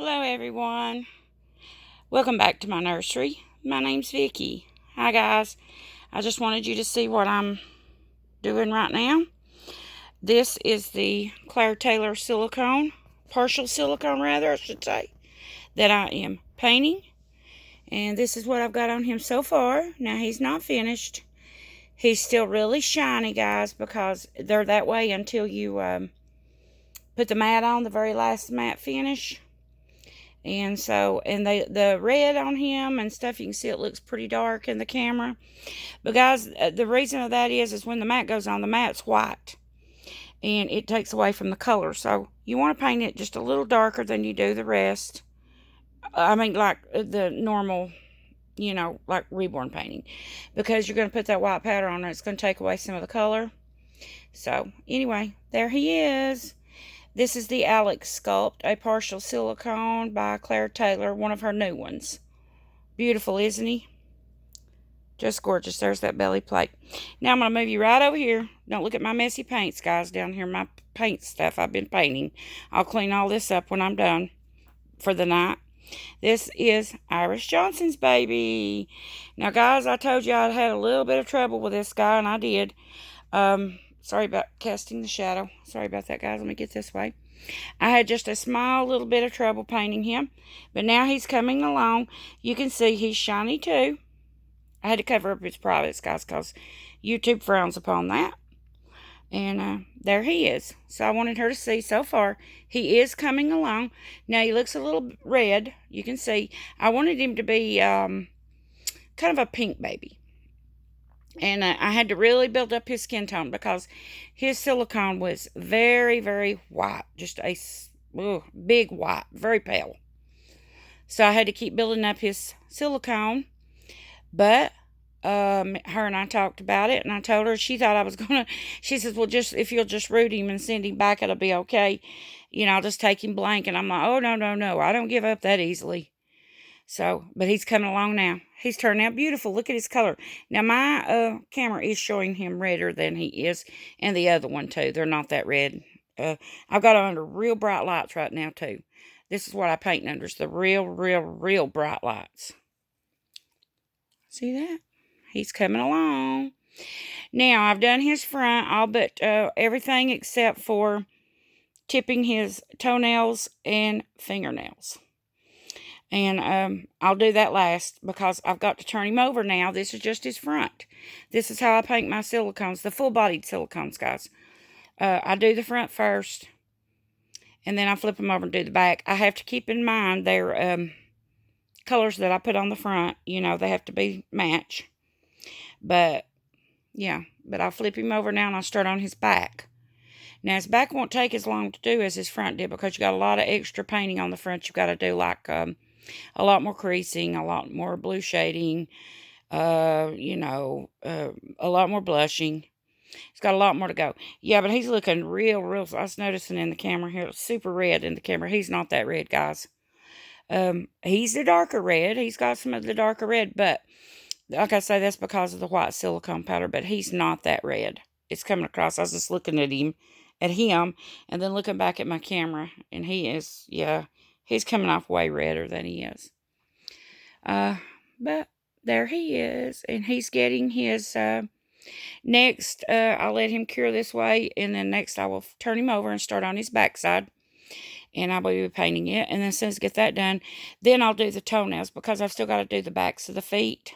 Hello everyone. Welcome back to my nursery. My name's Vicky. Hi guys. I just wanted you to see what I'm doing right now. This is the Claire Taylor silicone, partial silicone rather I should say, that I am painting. And this is what I've got on him so far. Now he's not finished. He's still really shiny guys because they're that way until you put the matte on, the very last matte finish. And the red on him and stuff, you can see it looks pretty dark in the camera. But guys, the reason of that is when the matte goes on, the matte's white. And it takes away from the color. So you want to paint it just a little darker than you do the rest. I mean, like the normal, like reborn painting. Because you're going to put that white powder on it. It's going to take away some of the color. So, anyway, there he is. This is the Alex Sculpt, a partial silicone by Claire Taylor, one of her new ones. Beautiful, isn't he? Just gorgeous. There's that belly plate. Now I'm going to move you right over here. Don't look at my messy paints, guys, down here. My paint stuff I've been painting. I'll clean all this up when I'm done for the night. This is Iris Johnson's baby. Now, guys, I told you I had a little bit of trouble with this guy, and I did. Sorry about casting the shadow. Sorry about that, guys. Let me get this way. I had just a small little bit of trouble painting him. But now he's coming along. You can see he's shiny too. I had to cover up his privates, guys, because YouTube frowns upon that. And there he is. So I wanted her to see so far. He is coming along. Now he looks a little red. You can see. I wanted him to be kind of a pink baby. And I had to really build up his skin tone because his silicone was very, very white. Just a big white, very pale. So I had to keep building up his silicone. But her and I talked about it, and I told her, she thought I was going to, she says, well, just if you'll just root him and send him back, it'll be okay. I'll just take him blank. And I'm like, oh, no. I don't give up that easily. So, but he's coming along now. He's turning out beautiful. Look at his color. Now, my camera is showing him redder than he is. And the other one, too. They're not that red. I've got it under real bright lights right now, too. This is what I paint under. It's the real bright lights. See that? He's coming along. Now, I've done his front, all but everything except for tipping his toenails and fingernails. And I'll do that last because I've got to turn him over now. This is just his front. This is how I paint my silicones, the full-bodied silicones, guys. I do the front first, and then I flip them over and do the back. I have to keep in mind their colors that I put on the front. They have to be match. But, yeah. But I'll flip him over now, and I'll start on his back. Now, his back won't take as long to do as his front did because you got a lot of extra painting on the front. You've got to do, like, a lot more creasing, a lot more blue shading, a lot more blushing. He's got a lot more to go. Yeah, but he's looking real, I was noticing in the camera here, super red in the camera. He's not that red, guys. He's the darker red. He's got some of the darker red, but like I say, that's because of the white silicone powder, but he's not that red. It's coming across. I was just looking at him, and then looking back at my camera, and he is, yeah, he's coming off way redder than he is. But there he is, and he's getting his, next, I'll let him cure this way, and then next I will turn him over and start on his backside, and I'll be painting it, and then as soon as I get that done, then I'll do the toenails, because I've still got to do the backs of the feet.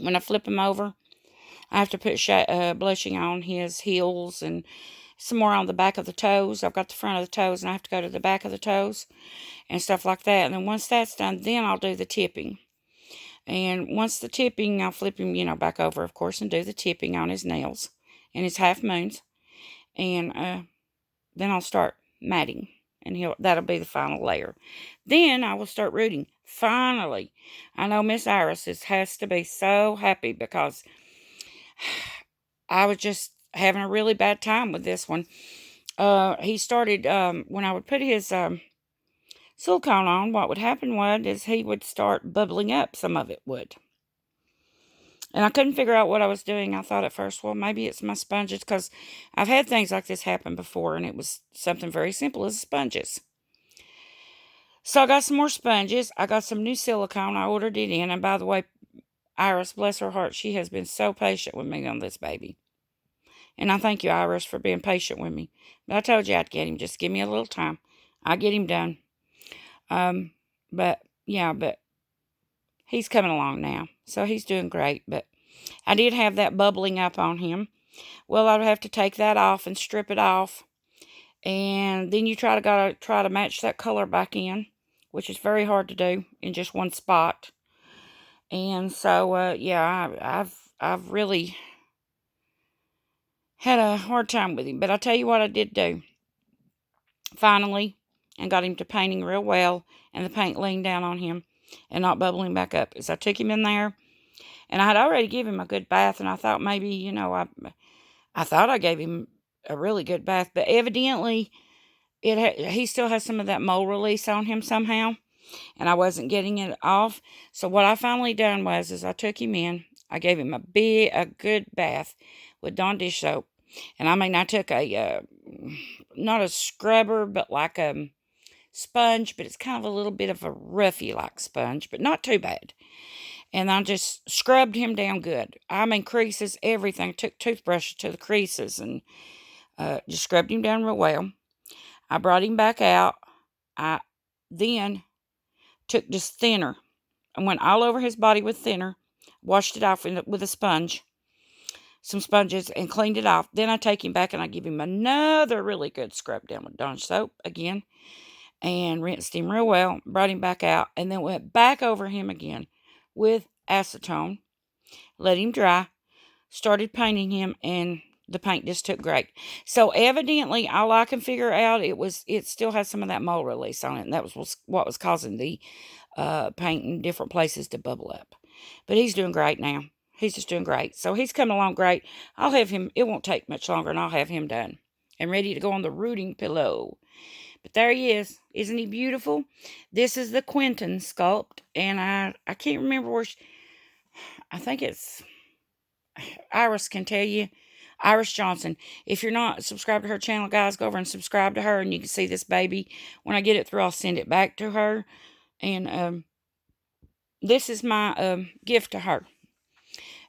When I flip him over, I have to put blushing on his heels and some more on the back of the toes. I've got the front of the toes, and I have to go to the back of the toes and stuff like that. And then once that's done, then I'll do the tipping. And once the tipping, I'll flip him, back over, of course, and do the tipping on his nails and his half moons. And then I'll start matting, and that'll be the final layer. Then I will start rooting. Finally, I know Miss Iris has to be so happy because I was just having a really bad time with this one. He started, when I would put his silicone on, what would happen is he would start bubbling up. Some of it would. And I couldn't figure out what I was doing. I thought at first, well, maybe it's my sponges, because I've had things like this happen before, and it was something very simple as sponges. So I got some more sponges. I got some new silicone. I ordered it in. And by the way, Iris, bless her heart, she has been so patient with me on this baby. And I thank you, Iris, for being patient with me. But I told you I'd get him. Just give me a little time. I'll get him done. But he's coming along now. So he's doing great. But I did have that bubbling up on him. Well, I'd have to take that off and strip it off. And then you gotta try to match that color back in, which is very hard to do in just one spot. And so, yeah, I've really had a hard time with him. But I tell you what I did do. Finally, and got him to painting real well, and the paint leaned down on him and not bubbling back up. As I took him in there, and I had already given him a good bath, and I thought maybe, I thought I gave him a really good bath, but evidently he still has some of that mold release on him somehow, and I wasn't getting it off. So what I finally done was I took him in, I gave him a good bath with Dawn dish soap, and I mean I took a not a scrubber, but like a sponge, but it's kind of a little bit of a roughy like sponge, but not too bad. And I just scrubbed him down good. I mean creases, everything. Took toothbrushes to the creases and just scrubbed him down real well. I brought him back out. I then took just thinner and went all over his body with thinner, washed it off with a sponge, some sponges, and cleaned it off. Then I take him back and I give him another really good scrub down with Dawn soap again and rinsed him real well, brought him back out, and then went back over him again with acetone, let him dry, started painting him, and the paint just took great. So evidently, all I can figure out, it still has some of that mold release on it, and that was what was causing the paint in different places to bubble up. But he's doing great now. He's just doing great. So he's coming along great. I'll have him, it won't take much longer, and I'll have him done and ready to go on the rooting pillow. But there he is. Isn't he beautiful? This is the Quentin sculpt, and I can't remember where I think it's Iris can tell you. Iris Johnson. If you're not subscribed to her channel, guys, go over and subscribe to her, and you can see this baby. When I get it through, I'll send it back to her. And this is my gift to her.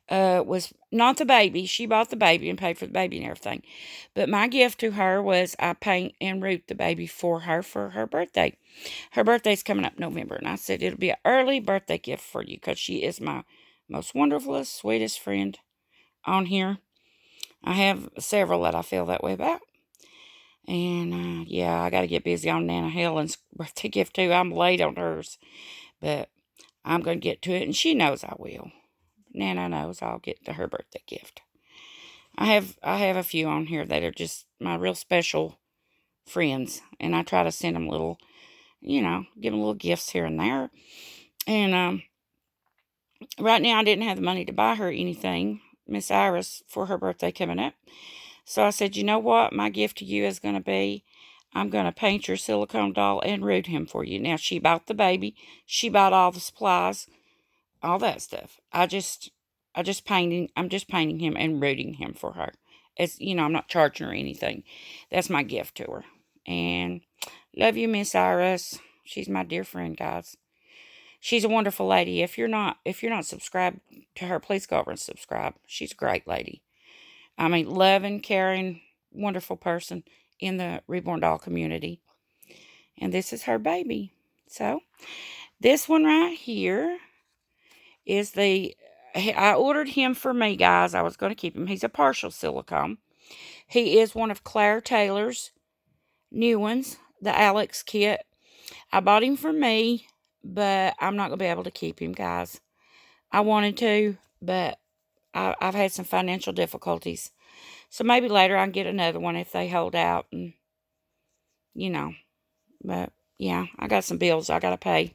Was not the baby. She bought the baby and paid for the baby and everything. But my gift to her was I paint and root the baby for her birthday. Her birthday's coming up November, and I said it'll be an early birthday gift for you because she is my most wonderfulest, sweetest friend on here. I have several that I feel that way about. And, yeah, I got to get busy on Nana Helen's birthday gift, too. I'm late on hers. But I'm going to get to it, and she knows I will. Nana knows I'll get to her birthday gift. I have a few on here that are just my real special friends. And I try to send them little, give them little gifts here and there. And right now I didn't have the money to buy her anything, Miss Iris, for her birthday coming up. So I said, you know what? My gift to you is going to be, I'm going to paint your silicone doll and root him for you. Now, she bought the baby. She bought all the supplies, all that stuff. I'm just painting him and rooting him for her. I'm not charging her anything. That's my gift to her. And love you, Miss Iris. She's my dear friend, guys. She's a wonderful lady. If you're not subscribed to her, please go over and subscribe. She's a great lady. I mean, loving, caring, wonderful person in the Reborn Doll community. And this is her baby. So, this one right here is I ordered him for me, guys. I was going to keep him. He's a partial silicone. He is one of Claire Taylor's new ones, the Alex kit. I bought him for me, but I'm not going to be able to keep him, guys. I wanted to, but I've had some financial difficulties. So maybe later I can get another one if they hold out. And, But, yeah, I got some bills I got to pay.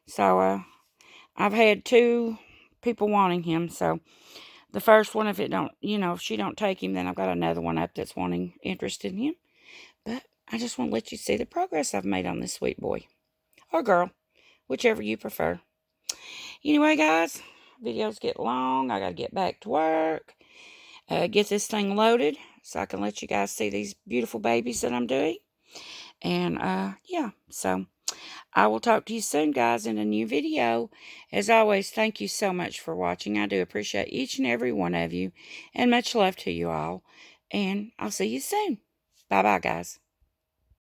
So, I've had 2 people wanting him. So, the first one, if she don't take him, then I've got another one up that's interested in him. But I just want to let you see the progress I've made on this sweet boy. Or girl, whichever you prefer. Anyway, guys, videos get long. I got to get back to work. Get this thing loaded so I can let you guys see these beautiful babies that I'm doing. And, yeah, so I will talk to you soon, guys, in a new video. As always, thank you so much for watching. I do appreciate each and every one of you, and much love to you all. And I'll see you soon. Bye-bye, guys.